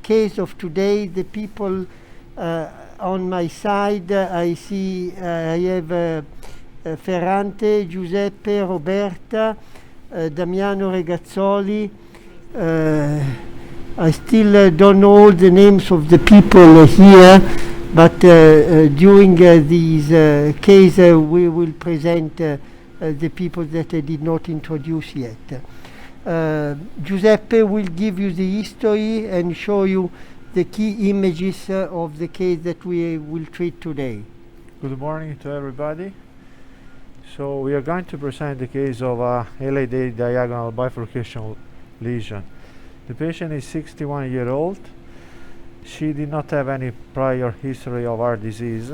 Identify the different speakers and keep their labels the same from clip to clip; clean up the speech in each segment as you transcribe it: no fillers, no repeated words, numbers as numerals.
Speaker 1: case of today, the people on my side, I see I have Ferrante, Giuseppe, Roberta, Damiano Regazzoli. I still don't know all the names of the people here, but during these case we will present the people that I did not introduce yet. Giuseppe will give you the history and show you the key images of the case that we will treat today.
Speaker 2: Good morning to everybody. So we are going to present the case of a LAD diagonal bifurcation lesion. The patient is 61 years old. She did not have any prior history of heart disease.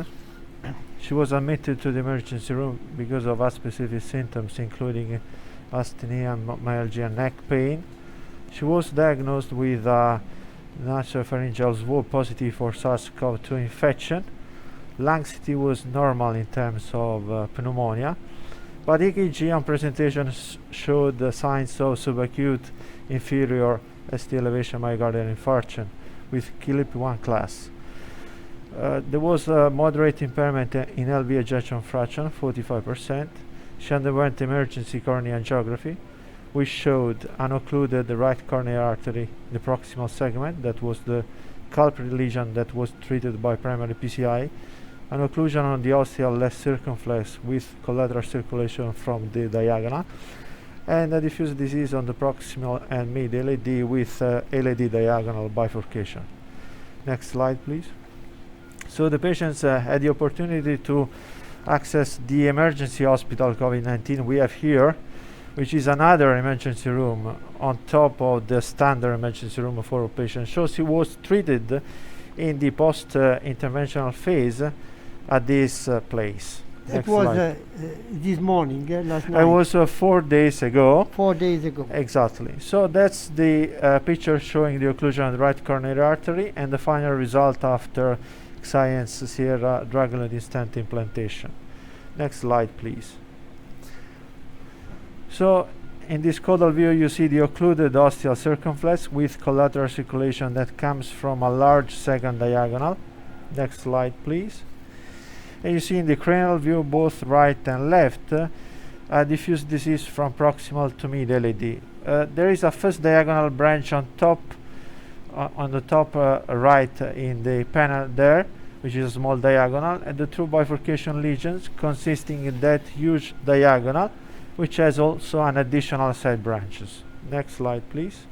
Speaker 2: She was admitted to the emergency room because of unspecific symptoms including asthenia, myalgia, and neck pain. She was diagnosed with nasopharyngeal swab positive for SARS-CoV-2 infection. Lung CT was normal in terms of pneumonia, but EKG on presentation showed signs of subacute inferior ST elevation myocardial infarction with KLIP1 class. There was a moderate impairment in LV ejection fraction, 45%. She underwent emergency coronary angiography, which showed an occluded right coronary artery, the proximal segment, that was the culprit lesion that was treated by primary PCI, an occlusion on the ostial left circumflex with collateral circulation from the diagonal, and a diffuse disease on the proximal and mid LAD with LAD diagonal bifurcation. Next slide, please. So the patients had the opportunity to access the emergency hospital COVID-19 we have here, which is another emergency room on top of the standard emergency room for patients. So she was treated in the post-interventional phase at this place.
Speaker 1: It was this morning, last night.
Speaker 2: It was 4 days ago.
Speaker 1: 4 days ago.
Speaker 2: Exactly. So that's the picture showing the occlusion of the right coronary artery and the final result after Science Sierra drug-eluting stent implantation. Next slide, please. So in this caudal view, you see the occluded ostial circumflex with collateral circulation that comes from a large second diagonal. Next slide, please. And you see in the cranial view, both right and left, a diffuse disease from proximal to mid LAD. There is a first diagonal branch on top, on the top right in the panel there, which is a small diagonal, and the two bifurcation lesions consisting in that huge diagonal, which has also an additional side branches. Next slide, please.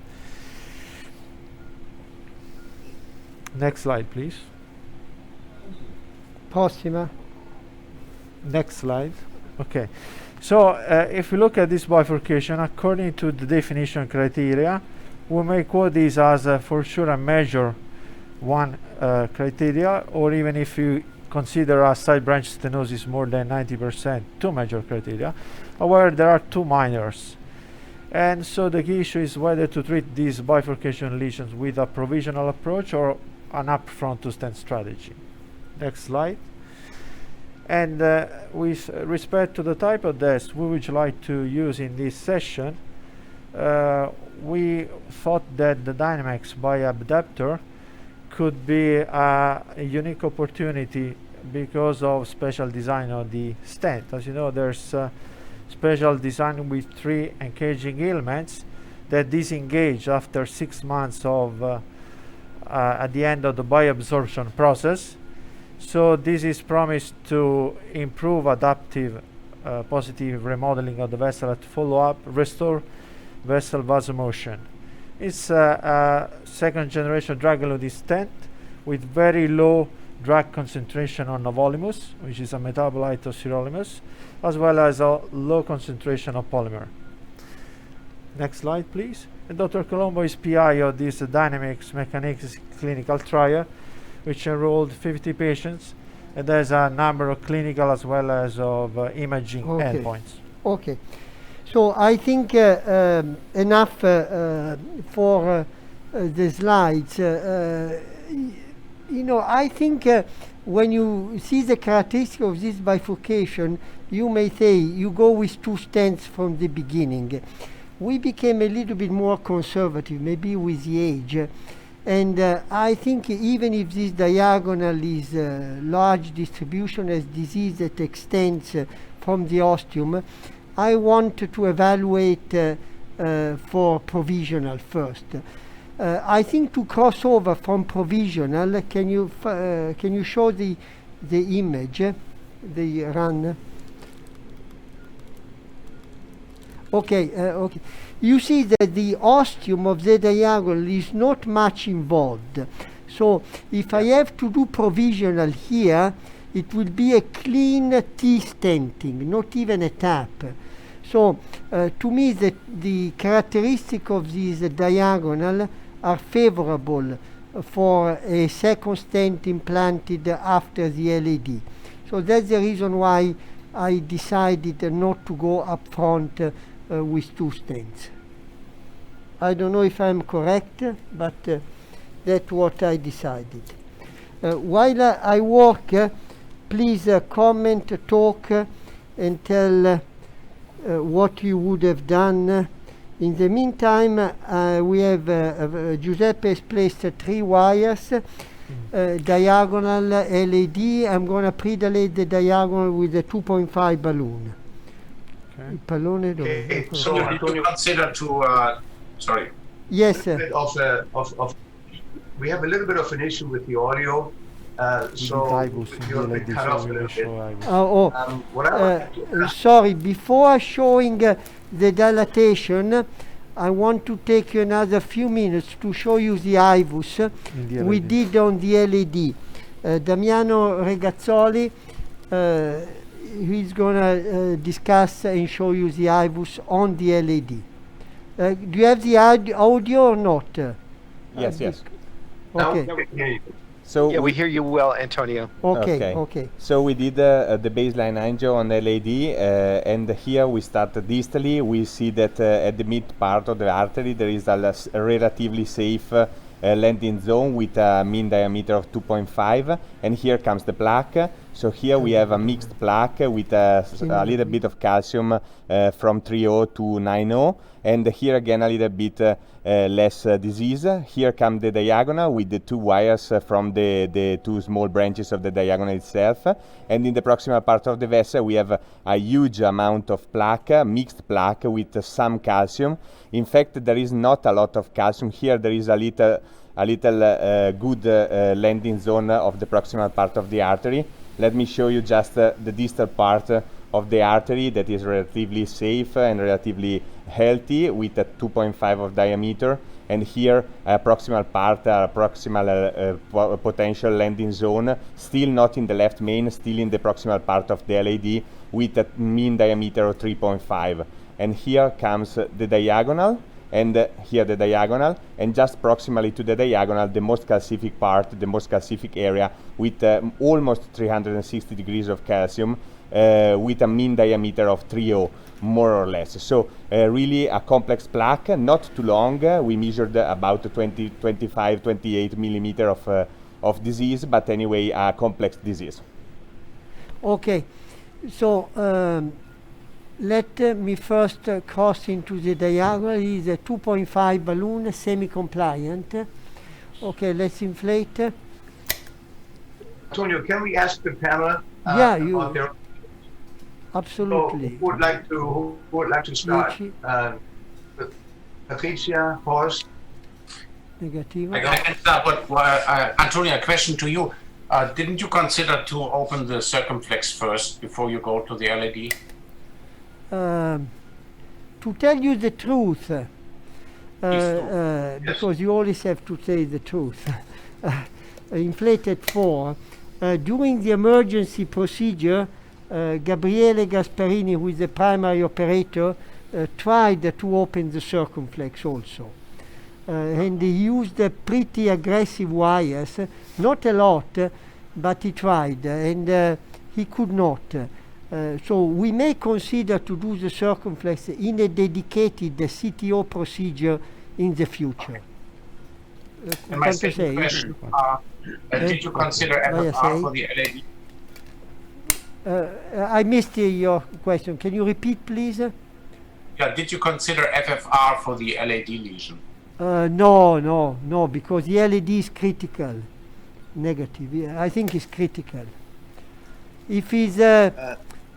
Speaker 2: Next slide, please.
Speaker 1: Prossima.
Speaker 2: Next slide. Okay. So if we look at this bifurcation, according to the definition criteria, we may quote this as for sure a measure one criteria, or even if you consider a side branch stenosis more than 90%, two major criteria. However, there are two minors. And so the key issue is whether to treat these bifurcation lesions with a provisional approach or an upfront to stent strategy. Next slide. And with respect to the type of test we would like to use in this session, we thought that the Dynamics by abductor could be a unique opportunity because of special design of the stent. As you know, there's special design with 3 engaging elements that disengage after 6 months of at the end of the bioabsorption process. So this is promised to improve adaptive positive remodeling of the vessel at follow-up, restore vessel vasomotion. It's a second generation drug-eluting stent with very low drug concentration on novolumus, which is a metabolite of sirolimus, as well as a low concentration of polymer. Next slide, please. And Dr. Colombo is PI of this Dynamics Mechanics clinical trial, which enrolled 50 patients, and there's a number of clinical as well as of imaging endpoints.
Speaker 1: Okay. So I think enough for the slides. You know, I think when you see the characteristic of this bifurcation, you may say you go with 2 stents from the beginning. We became a little bit more conservative, maybe with the age, And I think even if this diagonal is large distribution as disease that extends from the ostium, I want to evaluate for provisional first. I think to cross over from provisional, can you show the image, the run? Okay, okay. You see that the ostium of the diagonal is not much involved. So if I have to do provisional here, it will be a clean T stenting, not even a tap. So to me the characteristic of this diagonal are favorable for a second stent implanted after the LAD. So that's the reason why I decided not to go up front with 2 stents. I don't know if I'm correct, but that's what I decided. While I work, please comment, talk, and tell what you would have done. In the meantime, we have Giuseppe has placed 3 wires, diagonal LAD. I'm going to predilate the diagonal with a 2.5 balloon.
Speaker 3: Okay. So did you consider to, sorry.
Speaker 1: Yes, sir.
Speaker 3: We have a little bit of an issue with the audio, so you're cut off a little bit. What I want
Speaker 1: sorry, before showing the dilatation, I want to take you another few minutes to show you the IVUS we did on the LAD. Damiano Regazzoli, he's going to discuss and show you the IVUS on the LAD. Do you have the audio or not?
Speaker 4: Yes, yes.
Speaker 1: Okay.
Speaker 4: So
Speaker 5: yeah, we hear you well, Antonio.
Speaker 1: Okay.
Speaker 4: So we did the baseline angio on LAD, and here we start distally. We see that at the mid part of the artery there is a relatively safe landing zone with a mean diameter of 2.5, and here comes the plaque. So here we have a mixed plaque with a little bit of calcium from 3.0 to 9.0, and here again a little bit less disease. Here come the diagonal with the 2 wires from the 2 small branches of the diagonal itself, and in the proximal part of the vessel we have a huge amount of plaque, mixed plaque with some calcium. In fact, there is not a lot of calcium here. There is a little good landing zone of the proximal part of the artery. Let me show you just the distal part of the artery that is relatively safe and relatively healthy with a 2.5 of diameter, and here a proximal part, proximal potential landing zone, still not in the left main, still in the proximal part of the LAD with a mean diameter of 3.5. And here comes the diagonal, and here the diagonal, and just proximally to the diagonal the most calcific part, the most calcific area with almost 360 degrees of calcium with a mean diameter of 3.0 more or less. So really a complex plaque, not too long. We measured about 20, 25, 28 millimeter of disease, but anyway a complex disease.
Speaker 1: Okay, so let me first cross into the diagonal. It is a 2.5 balloon, semi-compliant. Okay, let's inflate.
Speaker 3: Antonio, can we ask the panel?
Speaker 1: Yeah, you. Absolutely.
Speaker 3: So who would like to start? Patricia, Horst.
Speaker 1: Negativo.
Speaker 6: I can start, but Antonio, a question to you. Didn't you consider to open the circumflex first before you go to the LAD?
Speaker 1: To tell you the truth, because you always have to say the truth, inflated 4. During the emergency procedure, Gabriele Gasparini, who is the primary operator, tried to open the circumflex also. And he used pretty aggressive wires, not a lot, but he tried, and he could not. So we may consider to do the circumflex in a dedicated CTO procedure in the future.
Speaker 6: And my second question, did you consider FFR for the LAD?
Speaker 1: I missed your question. Can you repeat, please?
Speaker 6: Yeah, did you consider FFR for the LAD lesion?
Speaker 1: No, because the LED is critical. Negative. Yeah, I think it's critical. If it's,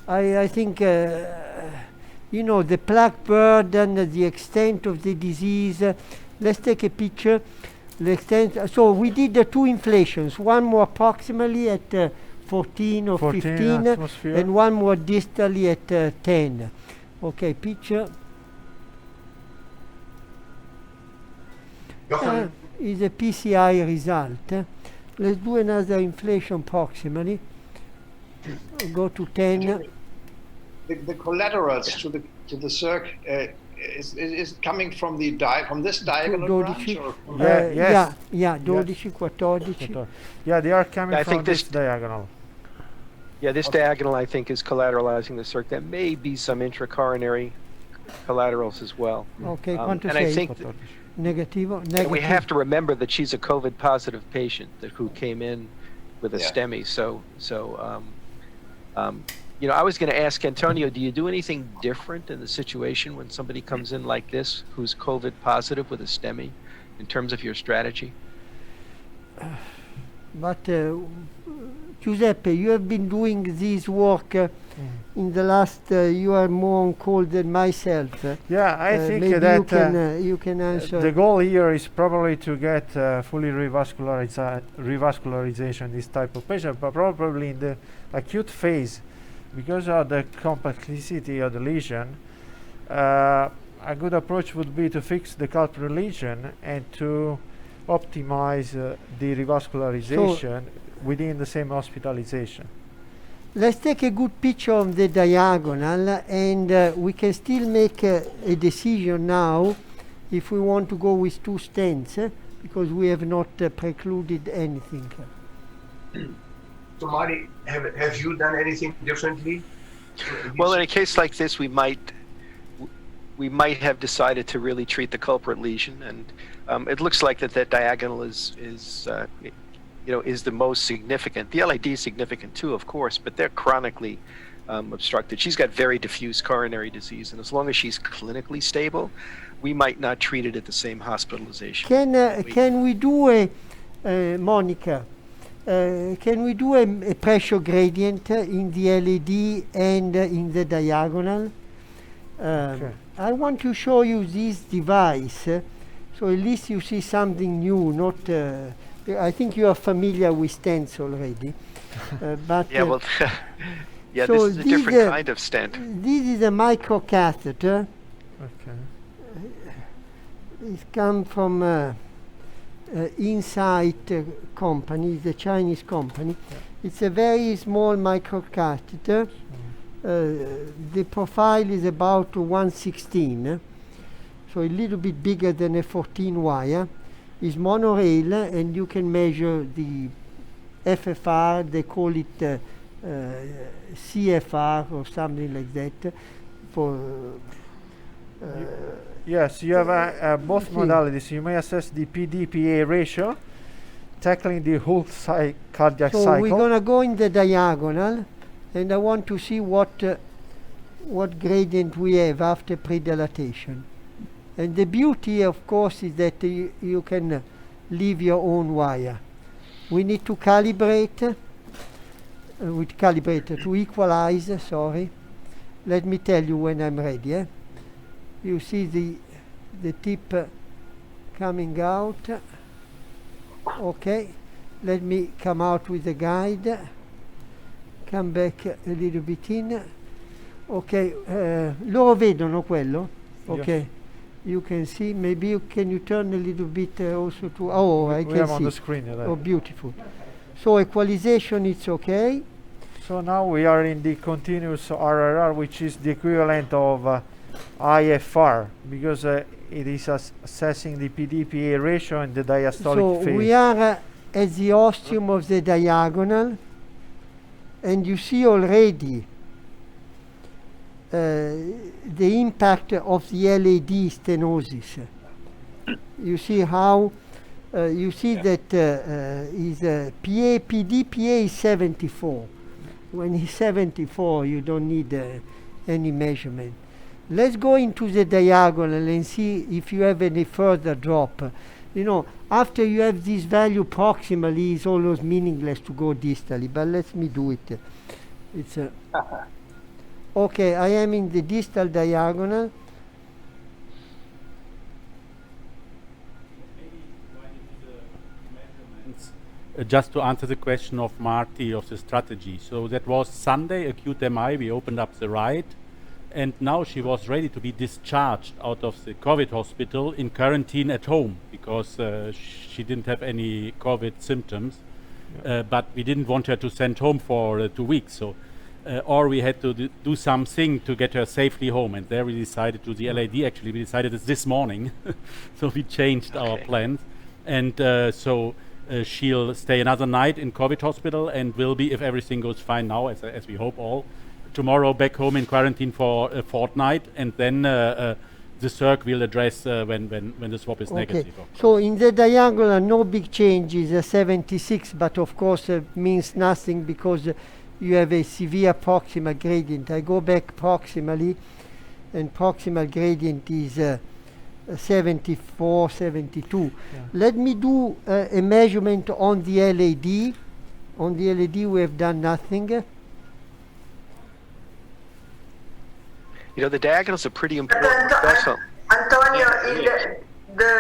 Speaker 1: I think, the plaque burden, the extent of the disease. Let's take a picture. The extent. So we did the two inflations. One more proximally at 14 or 15,
Speaker 2: atmosphere.
Speaker 1: and one more distally at 10. Okay, picture. Is a PCI result. Let's do another inflation proximally. Go to 10.
Speaker 5: The collaterals to the circ is coming from from this diagonal branch? Or from
Speaker 2: Yes.
Speaker 1: Yeah, 12, 14.
Speaker 2: Yeah, they are coming from this diagonal.
Speaker 7: Yeah, this diagonal, I think, is collateralizing the circ. There may be some intracoronary collaterals as well.
Speaker 1: Okay,
Speaker 7: And I think
Speaker 1: negative.
Speaker 7: and we have to remember that she's a COVID positive patient who came in with a STEMI. I was going to ask Antonio, do you do anything different in the situation when somebody comes in like this who's COVID positive with a STEMI in terms of your strategy?
Speaker 1: But Giuseppe, you have been doing this work in the last. You are more on call than myself.
Speaker 2: Yeah, I think
Speaker 1: maybe
Speaker 2: that
Speaker 1: you can answer.
Speaker 2: The goal here is probably to get fully revascularization this type of patient, but probably in the acute phase, because of the complexity of the lesion. A good approach would be to fix the culprit lesion and to optimize the revascularization within the same hospitalization.
Speaker 1: Let's take a good picture of the diagonal, and we can still make a decision now if we want to go with two stents, because we have not precluded anything.
Speaker 3: So Marty, have you done anything differently?
Speaker 7: Well, in a case like this, we might have decided to really treat the culprit lesion, and it looks like that diagonal is the most significant. The LAD is significant too, of course, but they're chronically obstructed. She's got very diffuse coronary disease, and as long as she's clinically stable, we might not treat it at the same hospitalization.
Speaker 1: Can we do Monica? Can we do a pressure gradient in the LAD and in the diagonal?
Speaker 2: Okay.
Speaker 1: I want to show you this device, so at least you see something new. Not, I think you are familiar with stents already, but
Speaker 7: so this is a different kind of stent.
Speaker 1: This is a microcatheter.
Speaker 2: Okay.
Speaker 1: It's come from Insight company, the Chinese company.
Speaker 2: Yeah.
Speaker 1: It's a very small microcatheter. The profile is about 1/16, so a little bit bigger than a 14 wire. It's monorail, and you can measure the FFR. They call it CFR or something like that.
Speaker 2: Yes, you have both modalities. You may assess the PD-PA ratio, tackling the whole cardiac cycle.
Speaker 1: So we're going to go in the diagonal, and I want to see what gradient we have after pre-dilatation. And the beauty, of course, is that you can leave your own wire. We need to calibrate, to equalize, sorry. Let me tell you when I'm ready. You see the tip coming out. Okay, let me come out with the guide. Come back a little bit in. Ok, loro vedono quello? Ok,
Speaker 2: yes.
Speaker 1: You can see. Maybe can you turn a little bit also to? Oh, I can see.
Speaker 2: On the screen.
Speaker 1: Oh, beautiful. So equalization, it's okay.
Speaker 2: So now we are in the continuous RRR, which is the equivalent of IFR, because it is assessing the PD-PA ratio and the diastolic phase.
Speaker 1: So we are at the ostium of the diagonal, and you see already the impact of the LAD stenosis. You see how you see that is PD-PA is 74. When he's 74, you don't need any measurement. Let's go into the diagonal and see if you have any further drop. You know, after you have this value proximally, it's almost meaningless to go distally, but let me do it. It's okay, I am in the distal diagonal.
Speaker 8: Just to answer the question of Marty of the strategy. So that was Sunday, acute MI, we opened up the right, and now she was ready to be discharged out of the COVID hospital in quarantine at home because she didn't have any COVID symptoms, but we didn't want her to send home for 2 weeks. So, or we had to do something to get her safely home, and there we decided to the LAD. Actually, we decided it's this morning, so we changed our plans, and so she'll stay another night in COVID hospital and will be, if everything goes fine now, as we hope all, tomorrow back home in quarantine for a fortnight, and then the circ will address when the swab is negative.
Speaker 1: So in the diagonal, no big changes, 76, but of course means nothing because you have a severe proximal gradient. I go back proximally, and proximal gradient is 74, 72. Let me do a measurement on the LAD. On the LAD we have done nothing.
Speaker 7: You know, the diagonals are pretty important vessel.
Speaker 9: Antonio, the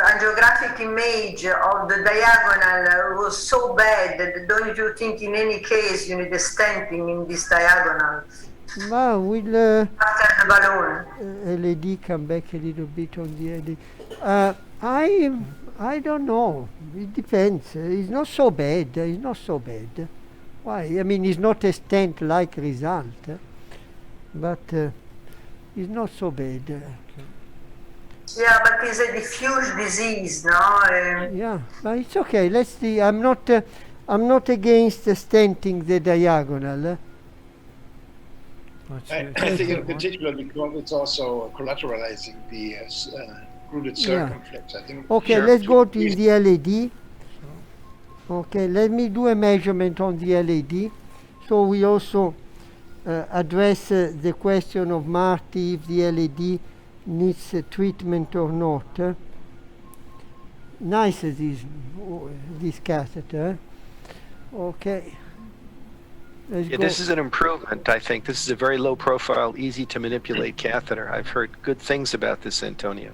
Speaker 9: angiographic image of the diagonal was so bad that don't you think in any case you need a stenting in this diagonal?
Speaker 1: Well, we'll
Speaker 9: after the balloon.
Speaker 1: LED come back a little bit on the LED. I don't know. It depends. It's not so bad. It's not so bad. Why? I mean, it's not a stent-like result, but it's not so bad.
Speaker 9: Yeah, but it's a diffuse disease, no?
Speaker 1: Yeah, but it's okay. Let's see. I'm not against stenting the diagonal.
Speaker 5: I think in particular because it's also collateralizing the rooted circumflex. I think.
Speaker 1: Okay, let's go to the LAD. Okay, let me do a measurement on the LAD. So we also address the question of Marty if the LAD needs treatment or not. Nice this catheter. Okay.
Speaker 7: Yeah, this is an improvement, I think. This is a very low profile, easy to manipulate catheter. I've heard good things about this, Antonio.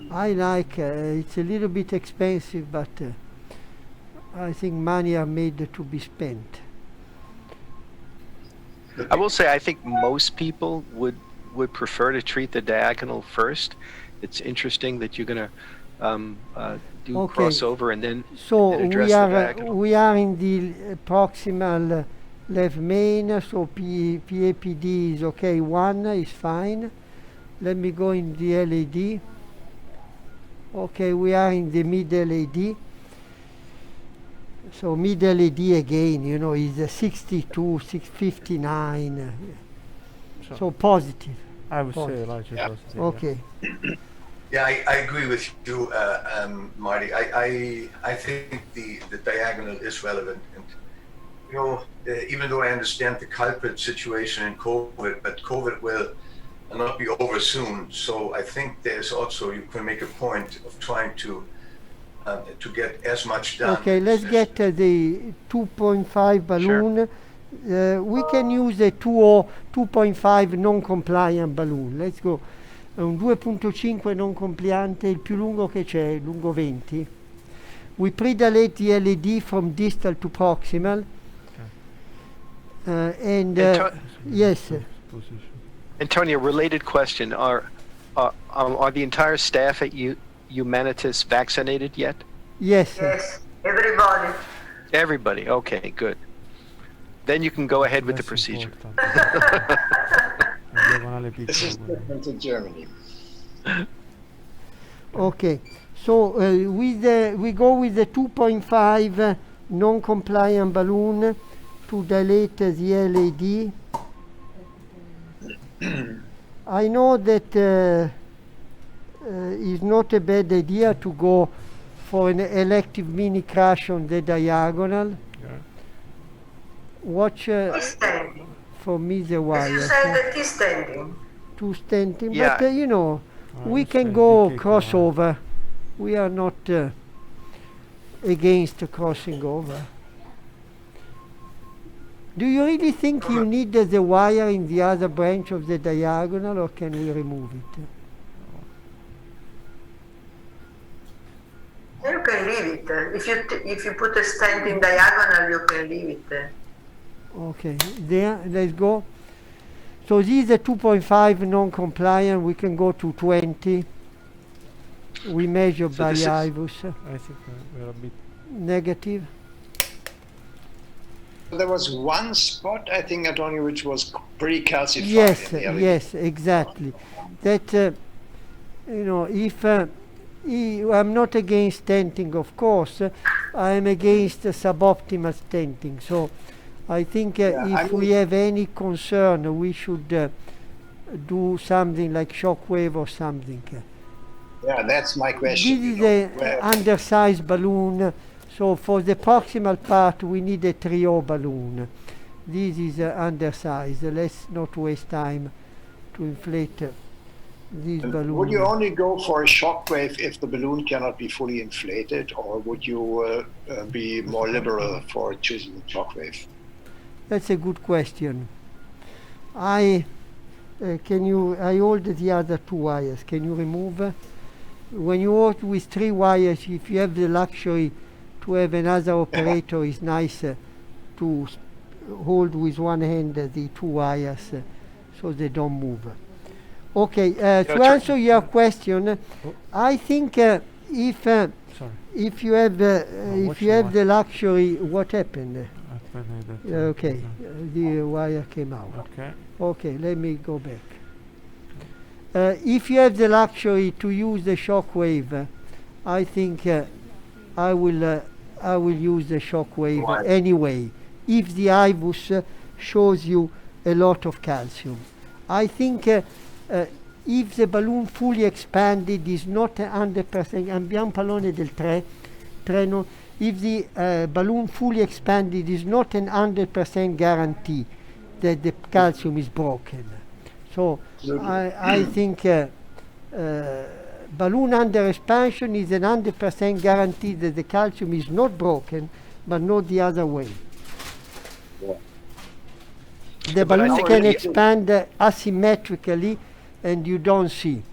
Speaker 1: I like it's a little bit expensive, but I think money are made to be spent.
Speaker 7: I will say I think most people would prefer to treat the diagonal first. It's interesting that you're going to do crossover and then address the diagonal.
Speaker 1: We are in the proximal left main, so PAPD is okay, 1 is fine. Let me go in the LAD. Okay, we are in the mid LAD. So mid LED again, you know, is 62, 659. So positive.
Speaker 2: I would say largely positive.
Speaker 1: Okay.
Speaker 3: Yeah, I agree with you, Marty. I think the diagonal is relevant. And, you know, even though I understand the culprit situation in COVID, but COVID will not be over soon. So I think there's also, you can make a point of trying to get as much done.
Speaker 1: Okay, let's get the 2.5 balloon. Sure. We can use a 2.5 non-compliant balloon. Let's go. Un 2.5 non compliante, il più lungo che c'è, lungo 20. We predilate the LED from distal to proximal. Yes.
Speaker 7: Antonio, related question: Are the entire staff at Humanitas vaccinated yet?
Speaker 1: Yes.
Speaker 9: Yes, everybody.
Speaker 7: Everybody. Okay, good. Then you can go ahead with the procedure.
Speaker 5: This is different in Germany.
Speaker 1: Okay, so we go with the 2.5 non-compliant balloon to dilate the LAD. I know that it's not a bad idea to go for an elective mini crash on the diagonal. Watch for me the
Speaker 9: As you
Speaker 1: wires.
Speaker 9: said, that is standing.
Speaker 1: Two standing,
Speaker 7: Yeah.
Speaker 1: but you know, we
Speaker 2: it's
Speaker 1: can
Speaker 2: a
Speaker 1: go
Speaker 2: DK
Speaker 1: crossover. We are not against crossing over. Do you really think you need the wire in the other branch of the diagonal, or can we remove it?
Speaker 9: You can leave it. If you put a standing diagonal, you can leave it.
Speaker 1: Okay, there, let's go. So this is a 2.5 non-compliant. We can go to 20. We measure
Speaker 7: So
Speaker 1: by
Speaker 7: this is-
Speaker 1: IVUS.
Speaker 2: I think we're a bit.
Speaker 1: Negative.
Speaker 5: There was one spot, I think, Antonio, which was pretty calcified.
Speaker 1: Yes,
Speaker 5: in the LED.
Speaker 1: yes, exactly. That, you know, if I'm not against stenting, of course, I'm against suboptimal stenting. So I think if we have any concern, we should do something like shockwave or something.
Speaker 5: Yeah, that's my question.
Speaker 1: This is
Speaker 5: you know,
Speaker 1: an undersized balloon, so for the proximal part we need a 3O balloon. This is undersized. Let's not waste time to inflate this balloon.
Speaker 5: Would you only go for a shockwave if the balloon cannot be fully inflated, or would you be more liberal for choosing a shockwave?
Speaker 1: That's a good question. I hold the other two wires. Can you remove? When you work with 3 wires, if you have the luxury to have another operator, it's nice to hold with one hand the 2 wires so they don't move. Okay, to answer your question, I think if you have the luxury, what happened? Okay, the wire came out.
Speaker 2: Okay.
Speaker 1: Okay, let me go back. If you have the luxury to use the shockwave, I think I will use the shockwave anyway. If the IVUS shows you a lot of calcium, I think if the balloon fully expanded is not 100%. Abbiamo un pallone del 3, no? If the balloon fully expanded is not an 100% guarantee that the calcium is broken. So I think balloon under expansion is an 100% guarantee that the calcium is not broken, but not the other way.
Speaker 5: Yeah.
Speaker 1: The
Speaker 7: But I
Speaker 1: balloon
Speaker 7: think
Speaker 1: can
Speaker 7: that you-
Speaker 1: expand asymmetrically and you don't see.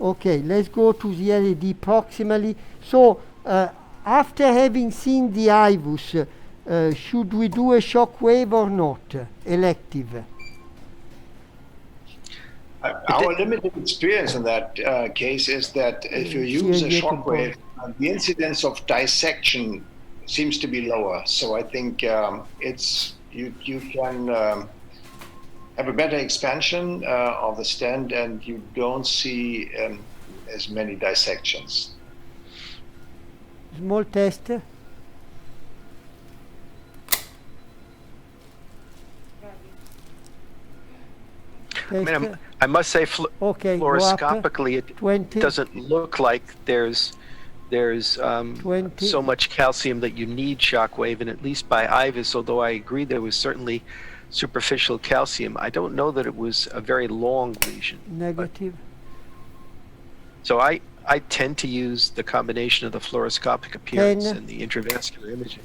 Speaker 1: Okay, let's go to the LED proximally. So after having seen the IVUS, should we do a shock wave or not? Elective.
Speaker 5: Our limited experience in that case is that if you use a shockwave, the incidence of dissection seems to be lower. So I think you can have a better expansion of the stent, and you don't see as many dissections.
Speaker 1: Small test.
Speaker 7: I must say,
Speaker 1: Okay, go up.
Speaker 7: fluoroscopically, it
Speaker 1: 20.
Speaker 7: doesn't look like there's
Speaker 1: 20.
Speaker 7: so much calcium that you need shockwave, and at least by IVUS, although I agree there was certainly superficial calcium, I don't know that it was a very long lesion.
Speaker 1: Negative.
Speaker 7: So I tend to use the combination of the fluoroscopic appearance
Speaker 1: 10.
Speaker 7: and the intravascular imaging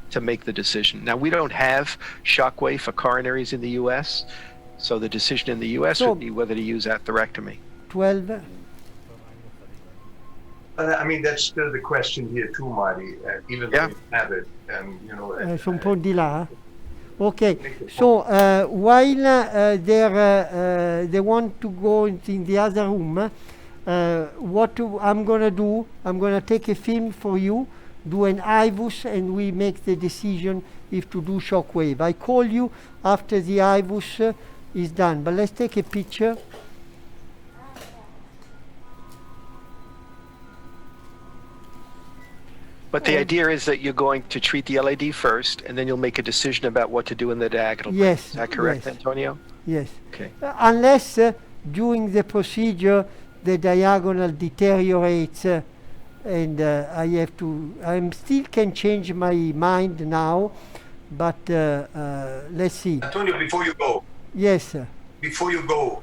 Speaker 7: to make the decision. Now, we don't have shockwave for coronaries in the U.S., so the decision in the U.S. would be whether to use atherectomy.
Speaker 1: 12.
Speaker 3: I mean, that's still the question here too, Marty. Even though we have it, you know.
Speaker 1: Sono un po' di là. Okay, so while they want to go in the other room, I'm going to do, I'm going to take a film for you, do an IVUS, and we make the decision if to do shockwave. I call you after the IVUS is done, but let's take a picture.
Speaker 7: But the idea is that you're going to treat the LAD first, and then you'll make a decision about what to do in the diagonal.
Speaker 1: Yes.
Speaker 7: Is that correct,
Speaker 1: yes.
Speaker 7: Antonio?
Speaker 1: Yes.
Speaker 7: Okay.
Speaker 1: Unless during the procedure the diagonal deteriorates and I still can change my mind now, but let's see.
Speaker 3: Antonio, before you go,
Speaker 1: Yes,
Speaker 3: before you go,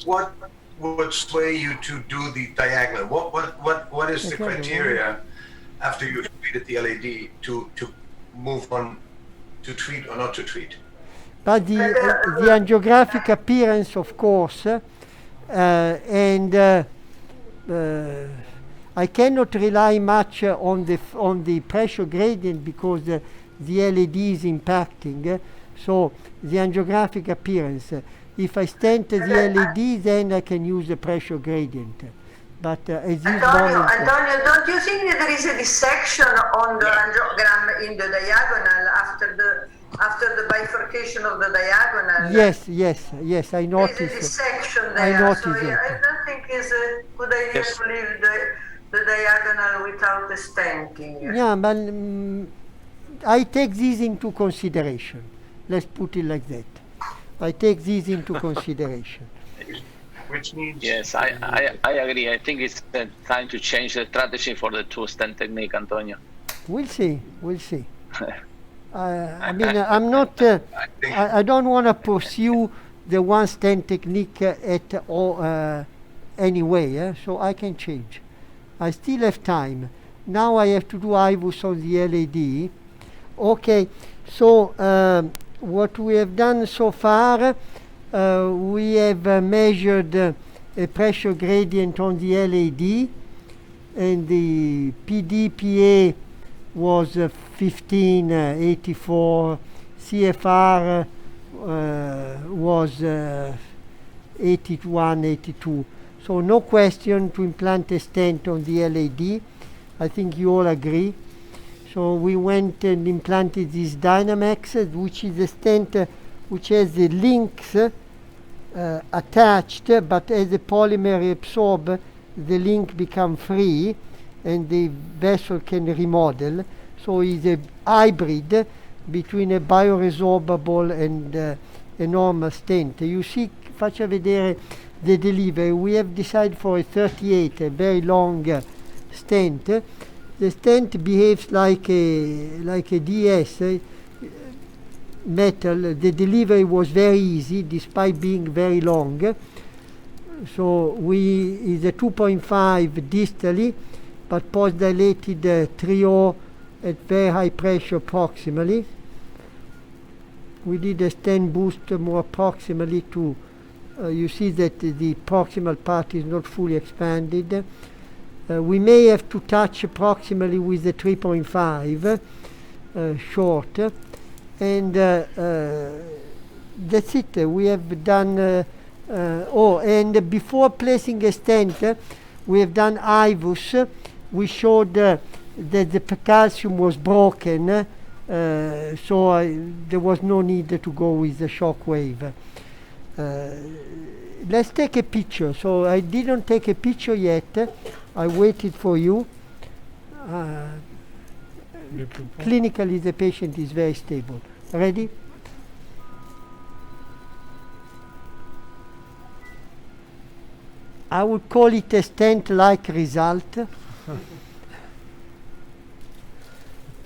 Speaker 3: what would sway you to do the diagonal? What is the criteria after you've treated the LAD to move on to treat or not to treat?
Speaker 1: but the angiographic appearance, of course, and I cannot rely much on the pressure gradient because the LAD is impacting. So the angiographic appearance. If I stent the LAD, then I can use the pressure gradient. But at this moment,
Speaker 9: Antonio, don't you think that there is a dissection on the angiogram in the diagonal after the bifurcation of the diagonal?
Speaker 1: yes, I noticed.
Speaker 9: There is a dissection there.
Speaker 1: I noticed
Speaker 9: so
Speaker 1: it.
Speaker 9: I don't think it's a good idea to leave the diagonal without the stenting.
Speaker 1: Yeah, but I take this into consideration. Let's put it like that. I take this into consideration.
Speaker 3: Which means
Speaker 10: Yes, I agree. I think it's time to change the strategy for the two-stent technique, Antonio.
Speaker 1: We'll see. I mean, I'm not. I don't want to pursue the one stent technique at all anyway. So I can change. I still have time. Now I have to do IVUS on the LAD. Okay. So what we have done so far, we have measured a pressure gradient on the LAD, and the PDPA was 1584, CFR was 81, 82. So no question to implant a stent on the LAD. I think you all agree. So we went and implanted this Dynamax, which is a stent which has the links attached, but as the polymer absorb, the link become free and the vessel can remodel. So it's a hybrid between a bioresorbable and a normal stent. You see, faccia vedere the delivery. We have decided for a 38, a very long stent. The stent behaves like a DS metal. The delivery was very easy despite being very long. So is a 2.5 distally, but post-dilated 3.0 at very high pressure proximally. We did a stent boost more proximally to, you see that the proximal part is not fully expanded. We may have to touch proximally with the 3.5 short, and that's it. We have done, and before placing a stent, we have done IVUS. We showed that the calcium was broken, so there was no need to go with the shock wave. Let's take a picture. So I didn't take a picture yet. I waited for you. Clinically, the patient is very stable. Ready? I would call it a stent-like result.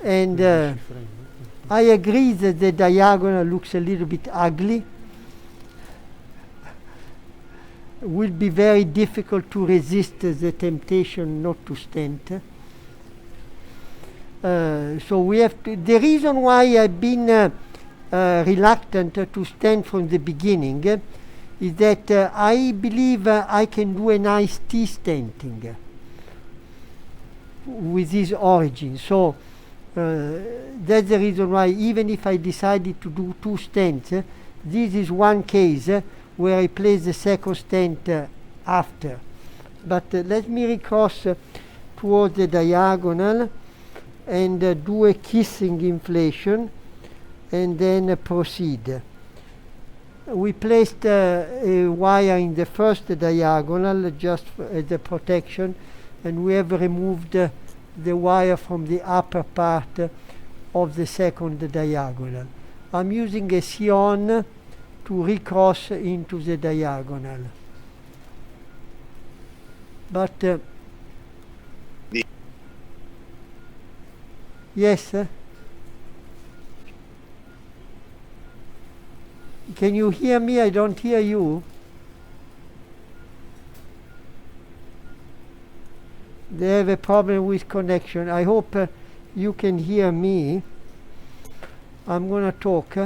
Speaker 1: And I agree that the diagonal looks a little bit ugly. Will be very difficult to resist the temptation not to stent. So we have to, the reason why I've been reluctant to stent from the beginning is that I believe I can do a nice T-stenting with this origin. So that's the reason why, even if I decided to do 2 stents, this is one case where I place the second stent after. But let me recross towards the diagonal and do a kissing inflation and then proceed. We placed a wire in the first diagonal just as a protection, and we have removed the wire from the upper part of the second diagonal. I'm using a Sion to recross into the diagonal. But yes, Can you hear me? I don't hear you. They have a problem with connection. I hope you can hear me. I'm going to talk.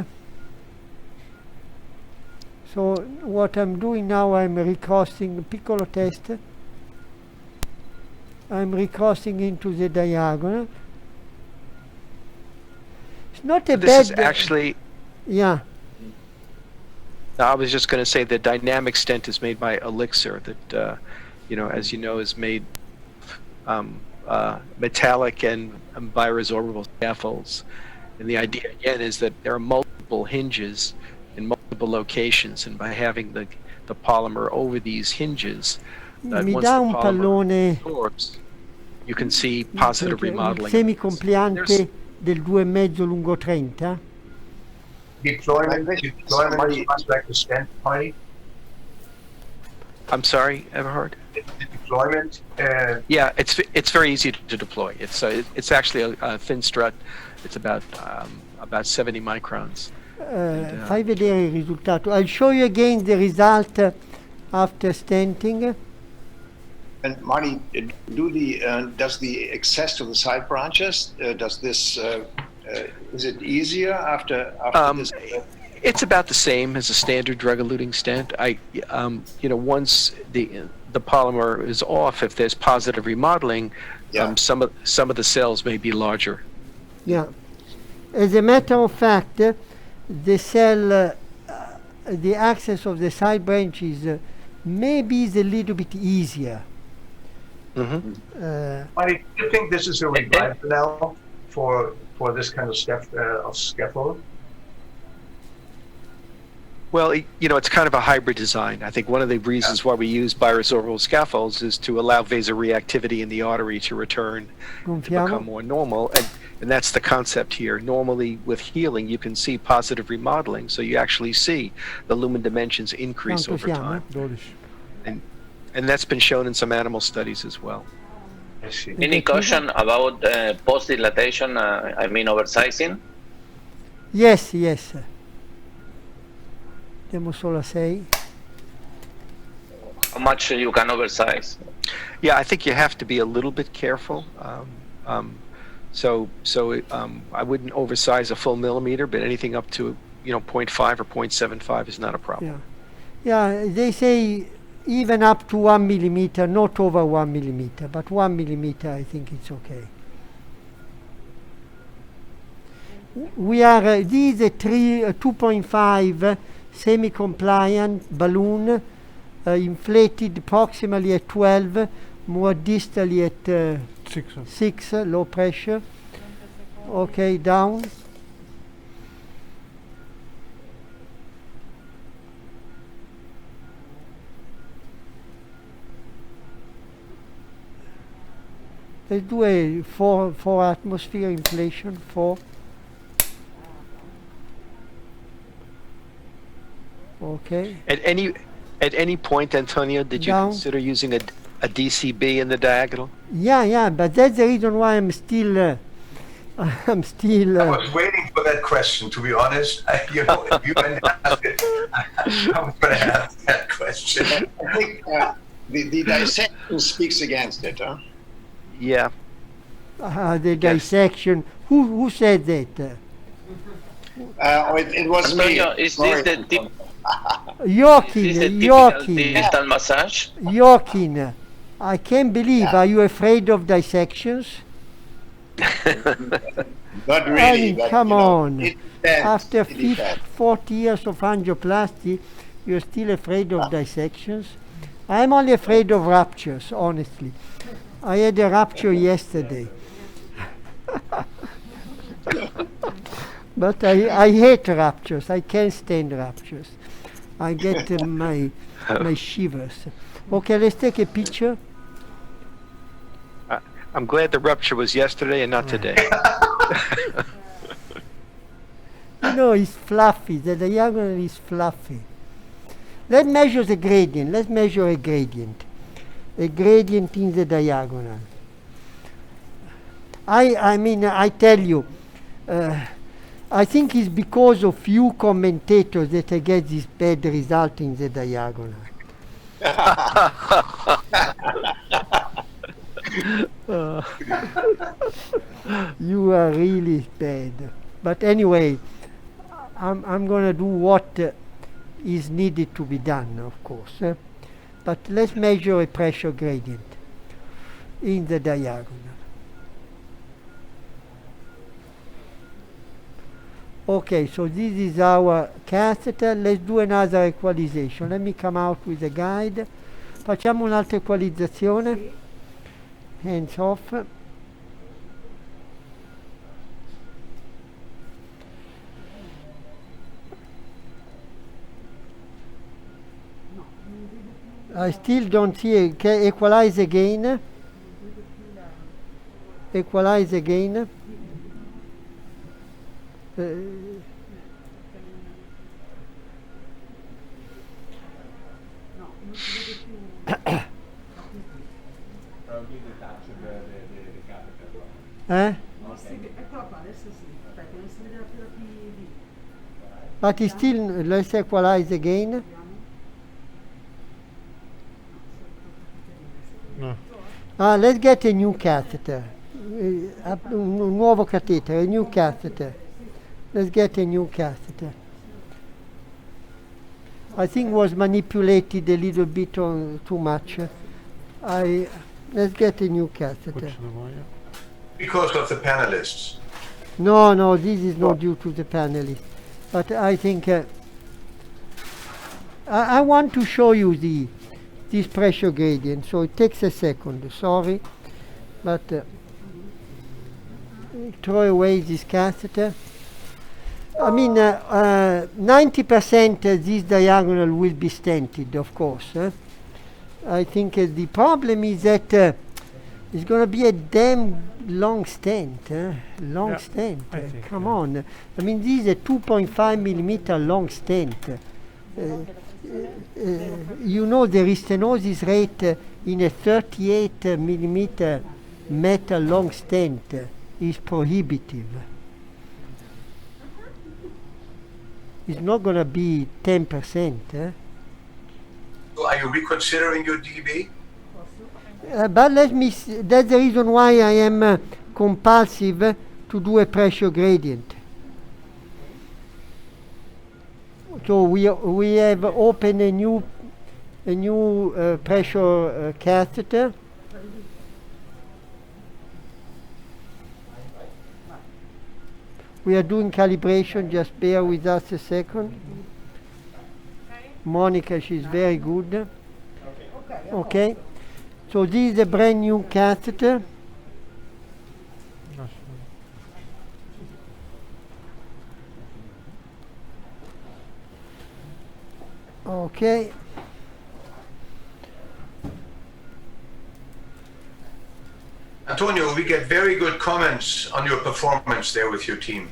Speaker 1: So what I'm doing now, I'm recrossing, piccolo test. I'm recrossing into the diagonal. It's not a
Speaker 7: This
Speaker 1: bad...
Speaker 7: is actually,
Speaker 1: Yeah.
Speaker 7: I was just going to say the dynamic stent is made by Elixir that, as you know, is made metallic and bioresorbable scaffolds. And the idea, again, is that there are multiple hinges in multiple locations, and by having the polymer over these hinges, that
Speaker 1: Mi
Speaker 7: once
Speaker 1: dà
Speaker 7: the
Speaker 1: un
Speaker 7: polymer
Speaker 1: pallone
Speaker 7: absorbs, you can see positive
Speaker 1: il
Speaker 7: remodeling.
Speaker 1: semicompliante del 2,5 lungo 30?
Speaker 3: Deployment much like the stent, Marty.
Speaker 7: I'm sorry, Everhard?
Speaker 3: The deployment.
Speaker 7: Yeah, it's very easy to deploy. It's actually a thin strut. It's about 70 microns.
Speaker 1: Fai vedere il risultato. I'll show you again the result after stenting.
Speaker 5: And Marty, does the access to the side branches, does this, is it easier after this?
Speaker 7: It's about the same as a standard drug-eluting stent. Once the polymer is off, if there's positive remodeling, some of the cells may be larger.
Speaker 1: Yeah. As a matter of fact, the cell, the access of the side branches maybe is a little bit easier.
Speaker 3: I think this is a revival now for this kind of scaffold.
Speaker 7: Well, it's kind of a hybrid design. I think one of the reasons why we use bioresorbable scaffolds is to allow vasoreactivity in the artery to return to become more normal. And that's the concept here. Normally, with healing, you can see positive remodeling, so you actually see the lumen dimensions increase over time. And that's been shown in some animal studies as well.
Speaker 10: Any caution about post-dilatation, oversizing?
Speaker 1: Yes. Andiamo solo a 6.
Speaker 10: How much you can oversize?
Speaker 7: Yeah, I think you have to be a little bit careful. So I wouldn't oversize a full millimeter, but anything up to 0.5 or 0.75 is not a problem.
Speaker 1: Yeah, they say even up to 1 millimeter, not over 1 millimeter, but 1 millimeter, I think it's okay. We are, this is a 2.5 semi-compliant balloon, inflated proximally at 12, more distally at 6, low pressure. Okay, down. Let's do a 4 atmosphere inflation, 4. Okay.
Speaker 7: At any point, Antonio, did you consider using a DCB in the diagonal?
Speaker 1: Yeah, but that's the reason why I'm still.
Speaker 3: I was waiting for that question, to be honest. If you hadn't asked it, I was going to ask that question.
Speaker 5: I think the dissection speaks against it, huh?
Speaker 7: Yeah.
Speaker 1: The dissection. Who said that?
Speaker 5: It was me.
Speaker 10: Antonio, is this the tip?
Speaker 1: Joaquin.
Speaker 10: Distal massage?
Speaker 1: Joaquin, I can't believe. Are you afraid of dissections?
Speaker 5: Not really.
Speaker 1: I mean,
Speaker 5: but,
Speaker 1: come on.
Speaker 5: It depends.
Speaker 1: After 40 years of angioplasty, you're still afraid of dissections? I'm only afraid of ruptures, honestly. I had a rupture yesterday. But I hate ruptures. I can't stand ruptures. I get my shivers. Okay, let's take a picture.
Speaker 7: I'm glad the rupture was yesterday and not today.
Speaker 1: It's fluffy. The diagonal is fluffy. Let's measure the gradient. Let's measure a gradient. A gradient in the diagonal. I tell you, I think it's because of few commentators that I get this bad result in the diagonal. You are really bad. But anyway, I'm going to do what is needed to be done, of course. But let's measure a pressure gradient in the diagonal. Okay, so this is our catheter. Let's do another equalization. Let me come out with a guide. Facciamo un'altra equalizzazione. Hands off. I still don't see it. Equalize again. Equalize again. But it's still, let's equalize again.
Speaker 2: No.
Speaker 1: Let's get a new catheter. Un nuovo catheter, a new catheter. Let's get a new catheter. I think was manipulated a little bit too much. Let's get a new catheter.
Speaker 3: Because of the panelists.
Speaker 1: No, this is not due to the panelists. But I think I want to show you this pressure gradient, so it takes a second. Sorry, but throw away this catheter. I mean, 90% this diagonal will be stented, of course. I think the problem is that it's going to be a damn long stent. Long stent. Come on. I mean, this is a 2.5 millimeter long stent. You know the restenosis rate in a 38 millimeter metal long stent is prohibitive. It's not going to be 10%.
Speaker 3: So are you reconsidering your DB?
Speaker 1: But let me that's the reason why I am compulsive to do a pressure gradient. So we have opened a new pressure catheter. We are doing calibration, just bear with us a second. Monica, she's very good. Okay. So this is a brand new catheter. Okay.
Speaker 3: Antonio, we get very good comments on your performance there with your team.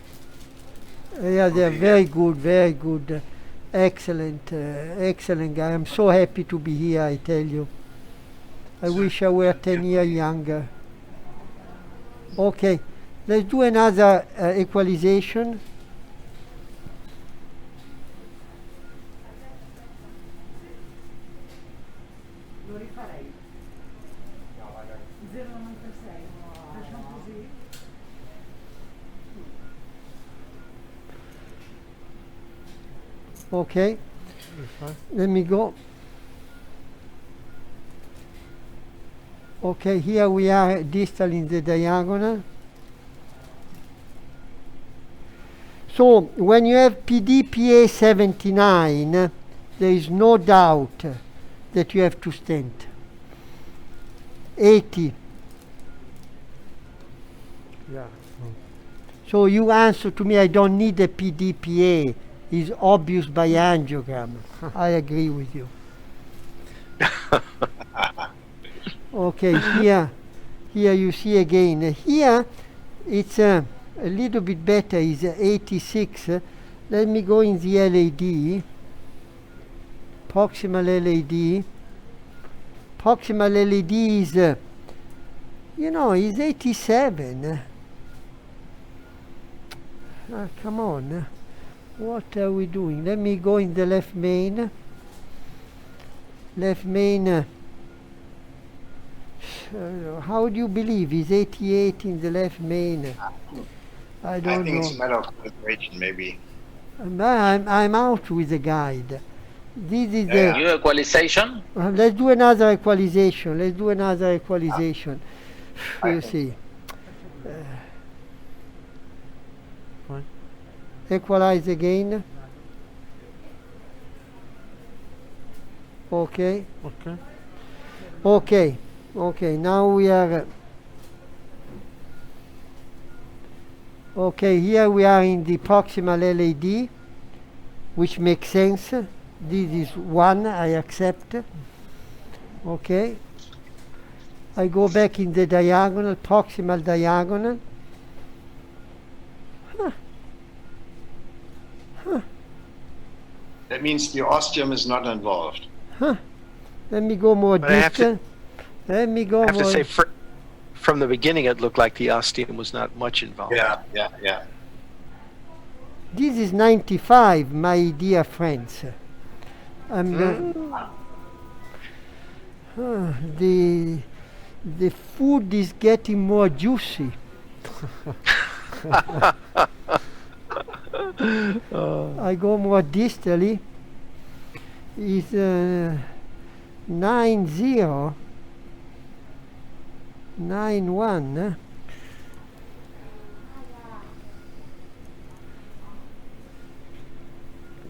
Speaker 1: Yeah, they're very good, very good. Excellent, excellent guy. I'm so happy to be here, I tell you. I wish I were 10 years younger. Okay, let's do another equalization. Okay, let me go. Okay, here we are distal in the diagonal. So when you have PDPA 79, there is no doubt that you have to stent. 80.
Speaker 2: Yeah.
Speaker 1: So you answer to me, I don't need a PDPA. It's obvious by angiogram. I agree with you. Okay, here you see again. Here it's a little bit better, is 86. Let me go in the LAD. Proximal LAD. Proximal LAD is, is 87. Come on. What are we doing? Let me go in the left main. Left main. How do you believe he's 88 in the left main? I don't
Speaker 5: I think
Speaker 1: know.
Speaker 5: it's a matter of calibration, maybe.
Speaker 1: I'm out with the guide. This is the.
Speaker 10: New equalization?
Speaker 1: Let's do another equalization. Let's do another equalization. You see.
Speaker 2: Fine.
Speaker 1: Equalize again. Okay.
Speaker 2: Okay.
Speaker 1: Okay. Okay. Now we are. Okay. Here we are in the proximal LAD, which makes sense. This is 1. I accept. Okay. I go back in the diagonal, proximal diagonal.
Speaker 5: That means the ostium is not involved.
Speaker 1: Let me go more
Speaker 7: But I have to-
Speaker 1: distant. Let me go
Speaker 7: I have to
Speaker 1: more.
Speaker 7: say, from the beginning, it looked like the ostium was not much involved.
Speaker 5: Yeah.
Speaker 1: This is 95, my dear friends. The food is getting more juicy. I go more distally. Is 90, 91.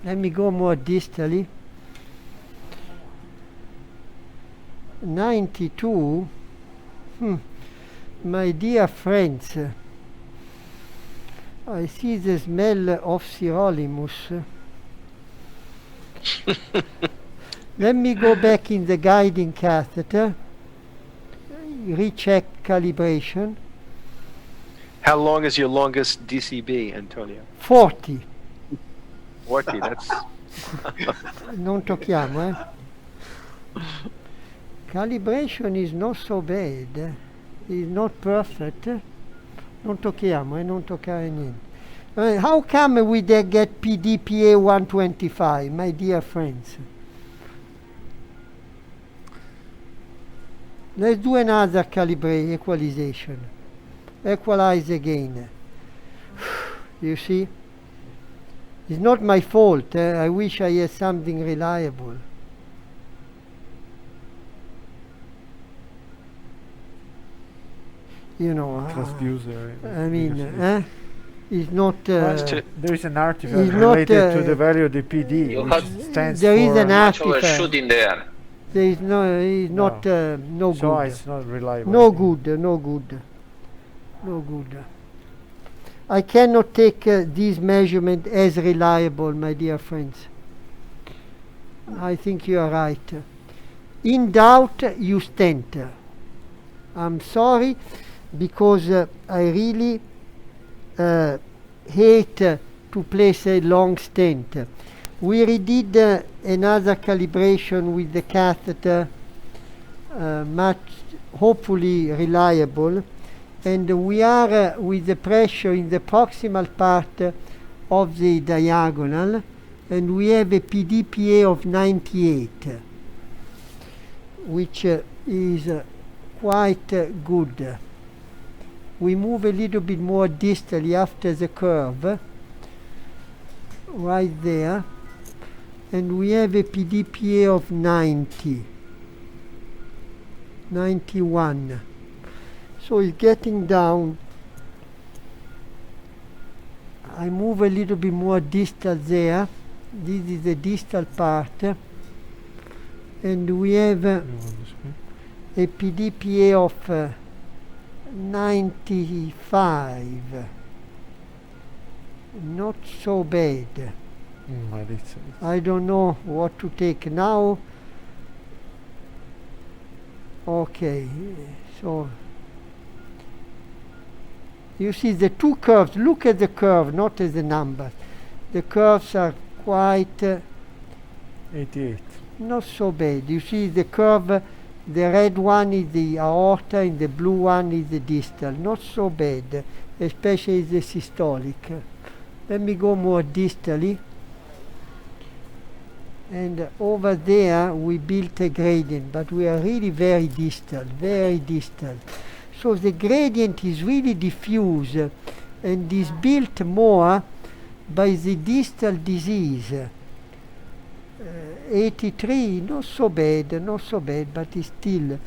Speaker 1: Let me go more distally. 92. My dear friends, I see the smell of sirolimus. Let me go back in the guiding catheter, recheck calibration.
Speaker 7: How long is your longest DCB, Antonio?
Speaker 1: 40.
Speaker 7: 40, that's...
Speaker 1: Non tocchiamo, eh? Calibration is not so bad. It's not perfect. Non tocchiamo, non toccare niente. How come we get PDPA 125, my dear friends? Let's do another equalization. Equalize again. You see? It's not my fault. I wish I had something reliable. You know,
Speaker 2: Transducer.
Speaker 1: I mean,
Speaker 2: usually.
Speaker 1: it's not.
Speaker 2: There is an artifact
Speaker 1: it's not,
Speaker 2: related to the value of the PD,
Speaker 10: You
Speaker 2: which
Speaker 10: have-
Speaker 2: stands
Speaker 1: there
Speaker 2: for.
Speaker 1: is an
Speaker 10: Much of a
Speaker 1: artifact.
Speaker 10: shoot in there.
Speaker 1: There is no. It's not. No
Speaker 2: So
Speaker 1: good.
Speaker 2: it's not reliable.
Speaker 1: No good. No good. No good. I cannot take this measurement as reliable, my dear friends. I think you are right. In doubt, you stent. I'm sorry, because I really hate to place a long stent. We redid another calibration with the catheter, much hopefully reliable, and we are with the pressure in the proximal part of the diagonal, and we have a PDPA of 98, which is quite good. We move a little bit more distally after the curve, right there, and we have a PDPA of 90, 91. So it's getting down. I move a little bit more distal there. This is the distal part, and we have a PDPA of 95. Not so bad. I don't know what to take now. Okay, so you see the two curves. Look at the curve, not at the numbers. The curves are quite
Speaker 2: 88.
Speaker 1: not so bad. You see the curve, the red one is the aorta and the blue one is the distal. Not so bad, especially the systolic. Let me go more distally. And over there we built a gradient, but we are really very distal, very distal. So the gradient is really diffuse and is built more by the distal disease. 83, not so bad, but it's still.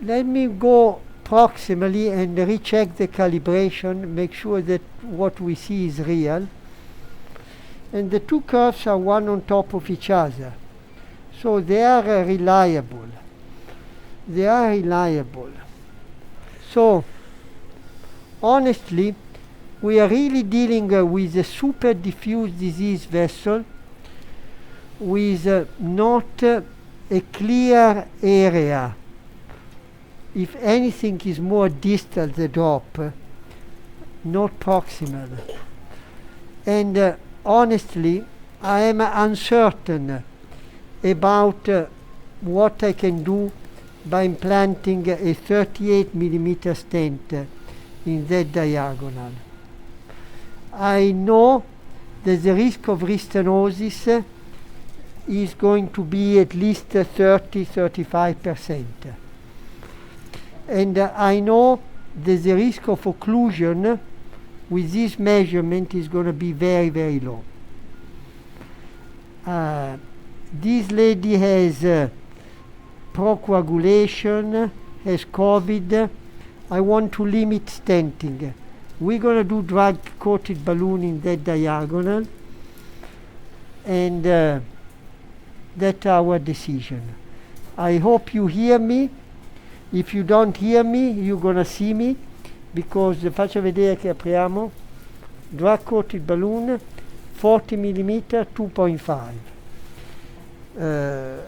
Speaker 1: Let me go proximally and recheck the calibration, make sure that what we see is real. And the two curves are one on top of each other. So they are reliable. They are reliable. So, honestly, we are really dealing with a super diffuse disease vessel with not a clear area. If anything is more distal, the drop, not proximal. And honestly, I am uncertain about what I can do by implanting a 38 millimeter stent in that diagonal. I know that the risk of restenosis is going to be at least 30-35%. And I know that the risk of occlusion with this measurement is going to be very, very low. This lady has procoagulation, has COVID. I want to limit stenting. We're going to do drug-coated balloon in that diagonal, and that's our decision. I hope you hear me. If you don't hear me, you're going to see me, because faccio vedere che apriamo drug-coated balloon 40 mm 2.5.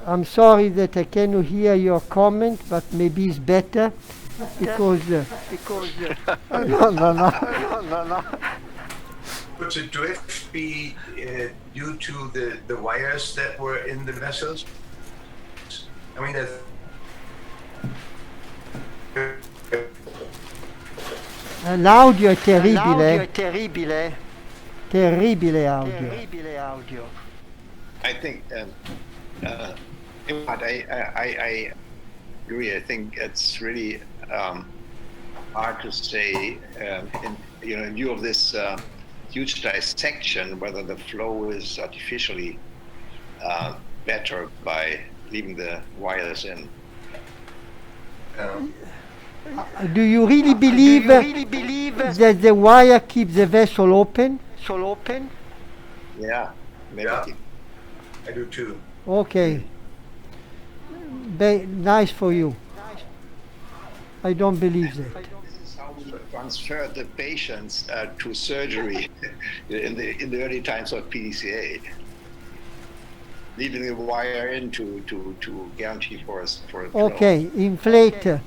Speaker 1: I'm sorry that I cannot hear your comment, but maybe it's better because no.
Speaker 3: Would the drift be due to the wires that were in the vessels? I mean,
Speaker 1: l'audio è terribile. Terribile audio.
Speaker 5: I think I agree. I think it's really hard to say, in view of this huge dissection, whether the flow is artificially better by leaving the wires in.
Speaker 1: Do you really believe that the wire keeps the vessel open?
Speaker 5: Yeah, maybe.
Speaker 3: Yeah, I do too.
Speaker 1: Okay. Nice for you. I don't believe that.
Speaker 5: This is how we transferred the patients to surgery in the early times of PDCA, leaving the wire in to guarantee for a flow.
Speaker 1: Okay, inflate.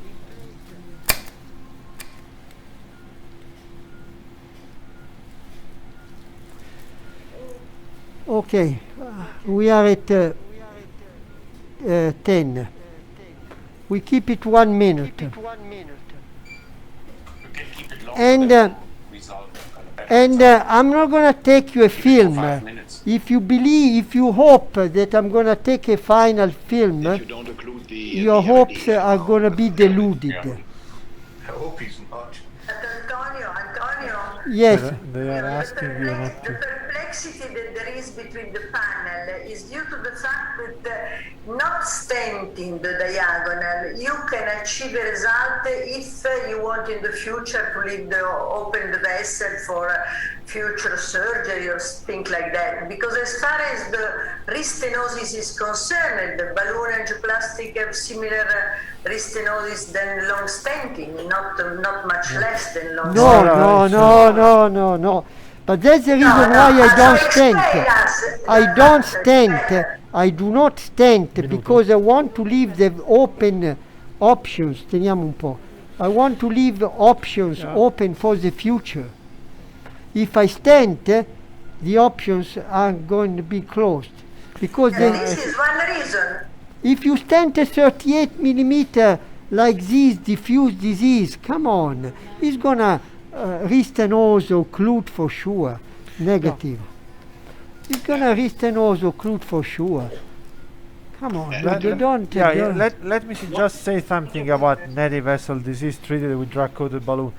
Speaker 1: Okay, we are at 10. We keep it 1 minute. And I'm not going to take you a film. If you hope that I'm going to take a final film, your hopes are going to be deluded.
Speaker 3: I hope he's not.
Speaker 9: Antonio.
Speaker 1: Yes.
Speaker 2: They are asking you not
Speaker 9: The
Speaker 2: to.
Speaker 9: perplexity that there is between the panel is due to the fact that not stenting the diagonal, you can achieve a result if you want in the future to leave open the vessel for future surgery or things like that. Because as far as the restenosis is concerned, the balloon angioplastic have similar restenosis than long stenting, not much less than long stenting.
Speaker 1: No. But that's the reason why I don't stent. I don't stent. I do not stent because I want to leave the open options. Teniamo un po'. I want to leave the options open for the future. If I stent, the options are going to be closed. Because
Speaker 9: this is one reason.
Speaker 1: If you stent a 38 millimeter like this diffuse disease, come on, it's gonna restenosis occlude for sure. Negative. You're gonna restenosis occlude for sure. Come on, you don't.
Speaker 2: Let me just say something about native vessel disease treated with drug-coated balloon.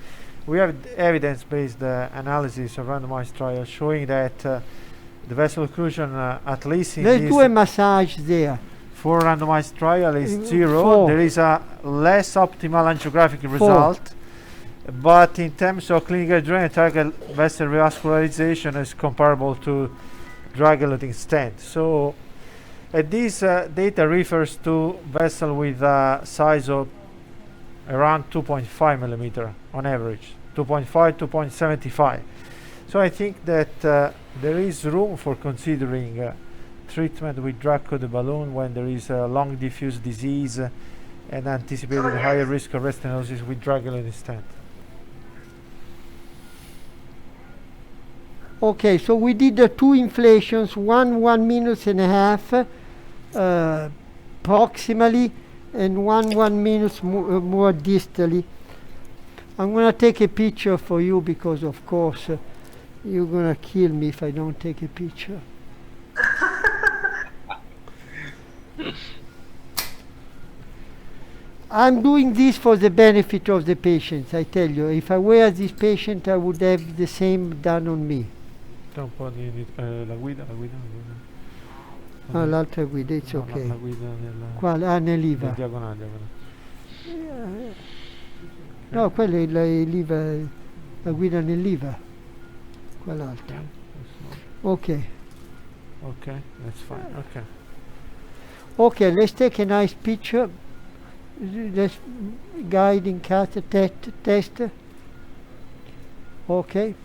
Speaker 2: We have evidence-based analysis of randomized trials showing that the vessel occlusion, at least in
Speaker 1: Let's
Speaker 2: this
Speaker 1: do a massage there.
Speaker 2: for randomized trial, is 0.
Speaker 1: 4.
Speaker 2: There is a less optimal angiographic result, but in terms of clinical drainage, target vessel revascularization is comparable to drug-eluting stent. So this data refers to vessel with a size of around 2.5 millimeter on average, 2.5, 2.75. So I think that there is room for considering treatment with drug-coated balloon when there is a long diffuse disease and anticipated higher risk of restenosis with drug-eluting stent.
Speaker 1: Okay, so we did the 2 inflations, 1 minute and a half proximally, and 1 minute more distally. I'm going to take a picture for you because, of course, you're going to kill me if I don't take a picture. I'm doing this for the benefit of the patients, I tell you. If I were this patient, I would have the same done on me.
Speaker 2: La guida.
Speaker 1: Ah, l'altra guida, it's okay.
Speaker 2: La guida nella
Speaker 1: Quale? Ah, nell'IVA.
Speaker 2: diagonale.
Speaker 1: No, quella è l'IVA, la guida nell'IVA. Quell'altra. Ok.
Speaker 2: Okay, that's fine. Okay.
Speaker 1: Okay, let's take a nice picture. Let's guiding cat test. Okay.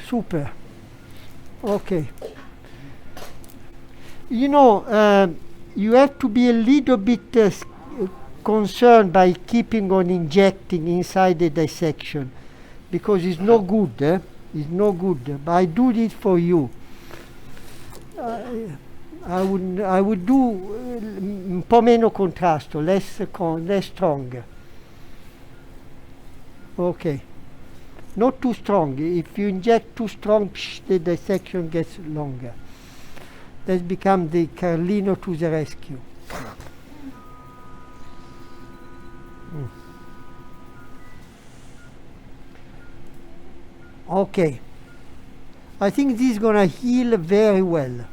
Speaker 1: Super. Okay. You know, you have to be a little bit concerned by keeping on injecting inside the dissection because it's no good. It's no good. But I do it for you. I would do un po' meno contrasto, less strong. Okay. Not too strong. If you inject too strong, the dissection gets longer. Let's become the Carlino to the rescue. Okay. I think this is going to heal very well.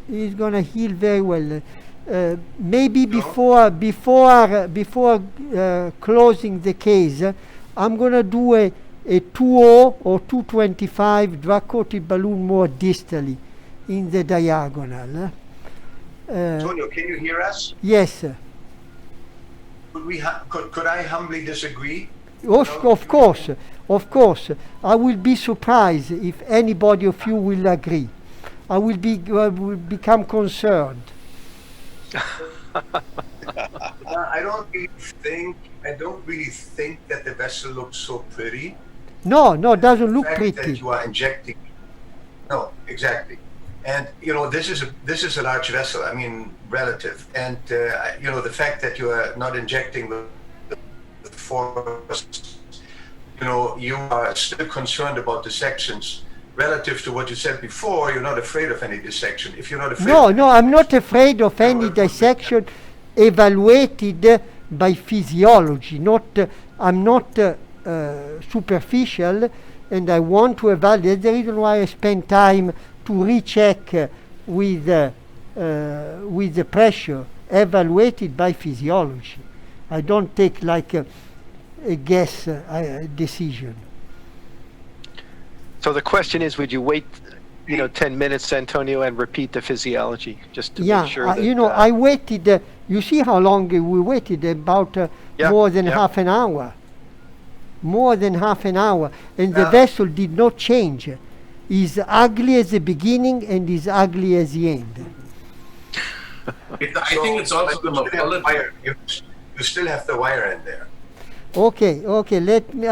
Speaker 1: It's going to heal very well. Maybe before closing the case, I'm going to do a 2.0 or 2.25 drug-coated balloon more distally in the diagonal.
Speaker 3: Antonio, can you hear us?
Speaker 1: Yes.
Speaker 3: Could I humbly disagree?
Speaker 1: Of course. I will be surprised if anybody of you will agree. I will become concerned.
Speaker 3: I don't really think that the vessel looks so pretty.
Speaker 1: No, it doesn't look
Speaker 3: The fact
Speaker 1: pretty.
Speaker 3: that you are injecting. No, exactly. And this is a large vessel. I mean, relative. And the fact that you are not injecting the force. You are still concerned about dissections. Relative to what you said before, you're not afraid of any dissection. If you're not afraid,
Speaker 1: No, I'm not afraid of any dissection evaluated by physiology. I'm not superficial, and I want to evaluate. The reason why I spend time to recheck with the pressure evaluated by physiology. I don't take like a guess decision.
Speaker 7: So the question is, would you wait, 10 minutes, Antonio, and repeat the physiology just to make sure that...
Speaker 1: I waited, you see how long we waited, about more than half an hour. More than half an hour. And the vessel did not change. Is ugly at the beginning and is ugly at the end.
Speaker 6: I think it's also the morphology.
Speaker 3: You still have the wire in there.
Speaker 1: Okay. Let me.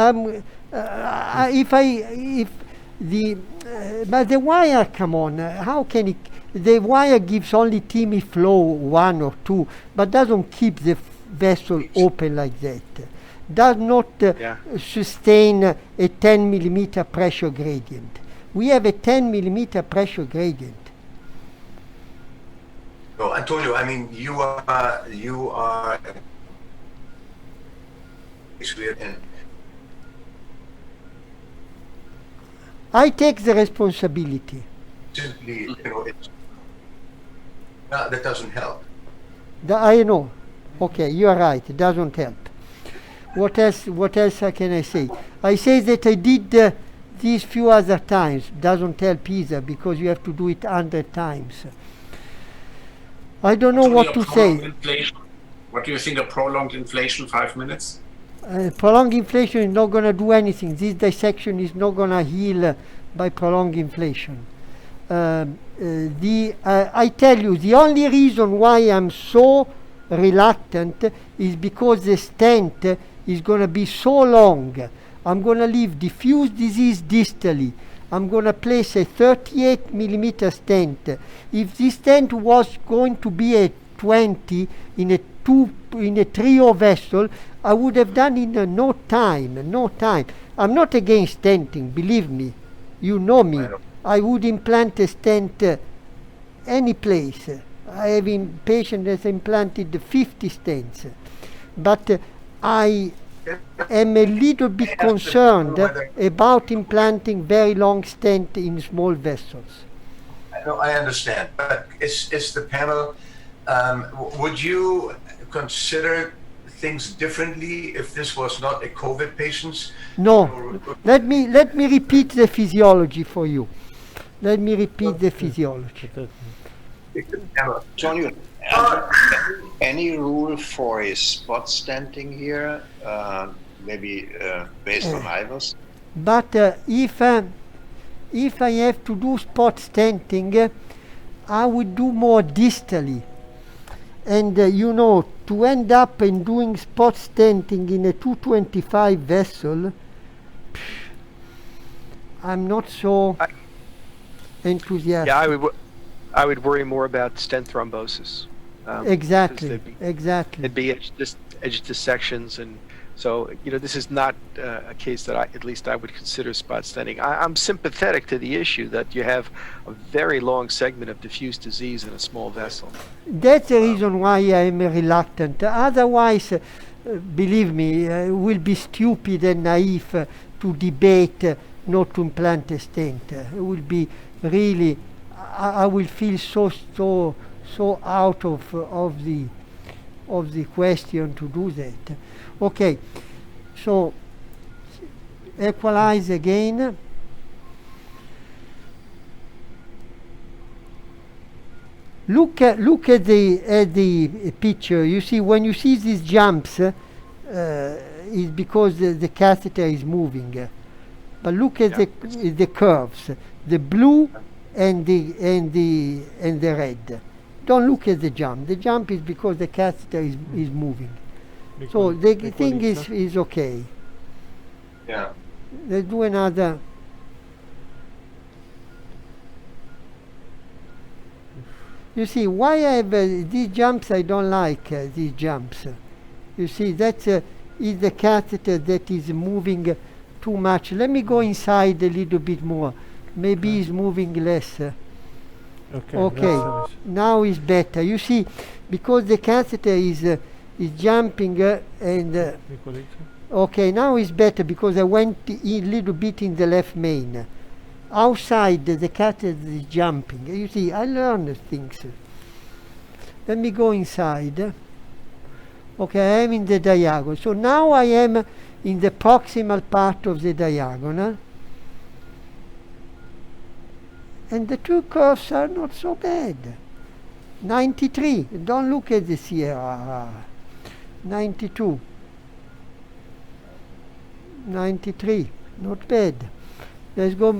Speaker 1: But the wire, come on. How can it? The wire gives only Timmy flow 1 or 2, but doesn't keep the vessel open like that. does not sustain a 10 millimeter pressure gradient. We have a 10 millimeter pressure gradient.
Speaker 3: No, Antonio, I mean, you are in.
Speaker 1: I take the responsibility.
Speaker 3: Simply, you know, that doesn't help.
Speaker 1: I know. Okay, you are right. It doesn't help. What else can I say? I say that I did these few other times. Doesn't help either, because you have to do it 100 times. I don't know what to say.
Speaker 6: Inflation. What do you think of prolonged inflation, 5 minutes?
Speaker 1: Prolonged inflation is not going to do anything. This dissection is not going to heal by prolonged inflation. I tell you, the only reason why I'm so reluctant is because the stent is going to be so long. I'm going to leave diffuse disease distally. I'm going to place a 38 millimeter stent. If this stent was going to be a 20 in a 3O vessel, I would have done in no time. I'm not against stenting, believe me. You know me. I would implant a stent any place. I have a patient that has implanted 50 stents. But I am a little bit concerned about implanting very long stent in small vessels.
Speaker 3: No, I understand. But is the panel, would you consider things differently if this was not a COVID patient?
Speaker 1: No. Let me repeat the physiology for you. Let me repeat the physiology.
Speaker 5: Antonio, any rule for a spot stenting here? Maybe based on IVOS?
Speaker 1: But if I have to do spot stenting, I would do more distally. And you know, to end up in doing spot stenting in a 225 vessel, I'm not so enthusiastic.
Speaker 7: Yeah, I would worry more about stent thrombosis.
Speaker 1: Exactly.
Speaker 7: It'd be edge dissections, and so this is not a case that at least I would consider spot stenting. I'm sympathetic to the issue that you have a very long segment of diffuse disease in a small vessel.
Speaker 1: That's the reason why I am reluctant. Otherwise, believe me, it will be stupid and naive to debate not to implant a stent. It will be really, I will feel so out of the question to do that. Okay, so equalize again. Look at the picture. You see, when you see these jumps, is because the catheter is moving. But look at the curves, the blue and the red. Don't look at the jump. The jump is because the catheter is moving. So the thing is okay.
Speaker 3: Yeah.
Speaker 1: Let's do another. You see, why I have these jumps, I don't like these jumps. You see, that's is the catheter that is moving too much. Let me go inside a little bit more. Maybe it's moving less. Okay, now it's better. You see, because the catheter is jumping and okay, now it's better because I went a little bit in the left main. Outside the catheter is jumping. You see, I learned things. Let me go inside. Okay, I am in the diagonal. So now I am in the proximal part of the diagonal. And the two curves are not so bad. 93. Don't look at the Sierra. 92. 93. Not bad. Let's go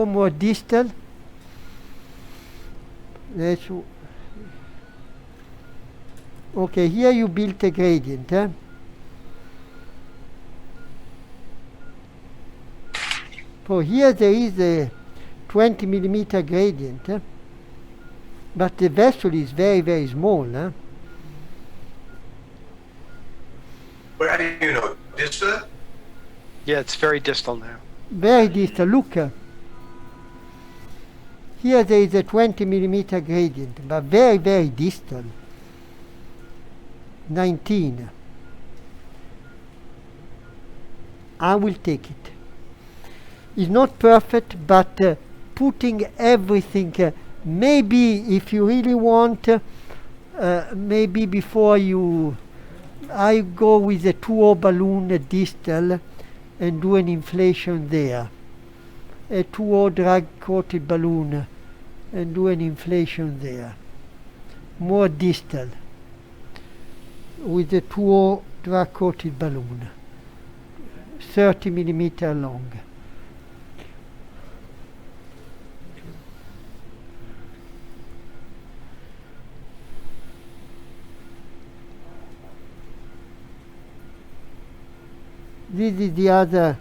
Speaker 1: more distal. Okay, here you built a gradient. So here there is a 20 millimeter gradient, but the vessel is very, very small.
Speaker 3: Where do you know? Distal?
Speaker 7: Yeah, it's very distal now.
Speaker 1: Very distal. Look. Here there is a 20 millimeter gradient, but very, very distal. 19. I will take it. It's not perfect, but putting everything, maybe if you really want, maybe before you, I go with a 2O balloon distal and do an inflation there. A 2O drug coated balloon and do an inflation there. More distal with a 2O drug coated balloon. 30 millimeter long. This is the other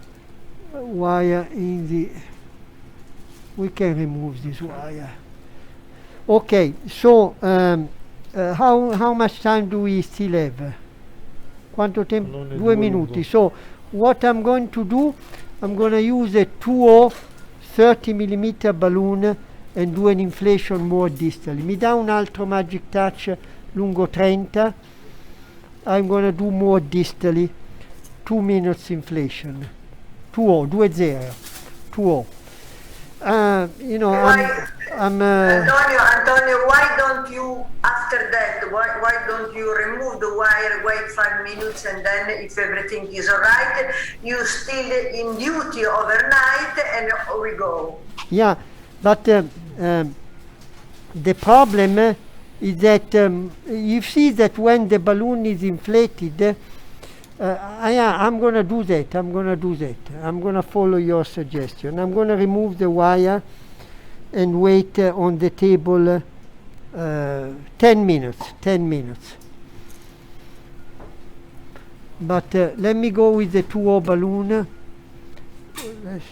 Speaker 1: wire in the, we can remove this wire. Okay, so how much time do we still have? Quanto tempo? 2 minuti. So what I'm going to do, I'm going to use a 2O 30 millimeter balloon and do an inflation more distally. Mi dà un altro magic touch lungo 30. I'm going to do more distally. 2 minutes inflation. 2O, 2-0. 2O. You know,
Speaker 9: Antonio, why don't you, after that, why don't you remove the wire, wait 5 minutes, and then if everything is all right, you still in duty overnight, and we go.
Speaker 1: Yeah, but the problem is that you see that when the balloon is inflated, I'm going to do that. I'm going to follow your suggestion. I'm going to remove the wire and wait on the table 10 minutes. But let me go with the 2O balloon. This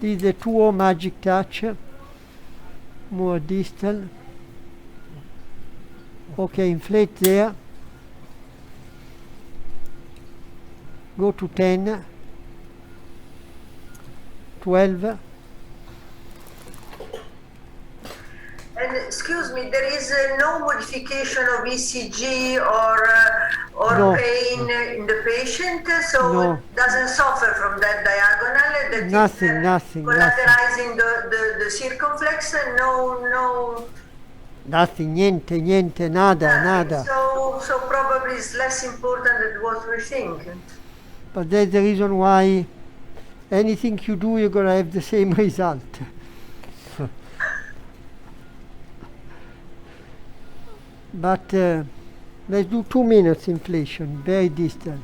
Speaker 1: is the 2O magic touch. More distal. Okay, inflate there. Go to 10, 12.
Speaker 9: And excuse me, there is no modification of ECG or
Speaker 1: No.
Speaker 9: pain in the patient, so
Speaker 1: No.
Speaker 9: it doesn't suffer from that diagonal. That
Speaker 1: Nothing.
Speaker 9: collateralizing the circumflex. No.
Speaker 1: Nothing, niente, nada.
Speaker 9: So probably it's less important than what we think.
Speaker 1: But that's the reason why anything you do, you're going to have the same result. But let's do 2 minutes inflation, very distal.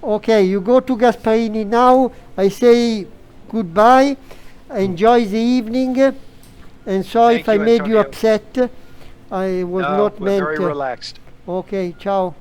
Speaker 1: Okay, you go to Gasparini now. I say goodbye. Enjoy the evening. And sorry
Speaker 7: Thank
Speaker 1: if I
Speaker 7: you,
Speaker 1: made you
Speaker 7: Antonio.
Speaker 1: upset. I was
Speaker 7: No,
Speaker 1: not
Speaker 7: we're
Speaker 1: meant.
Speaker 7: very relaxed.
Speaker 1: Okay, ciao.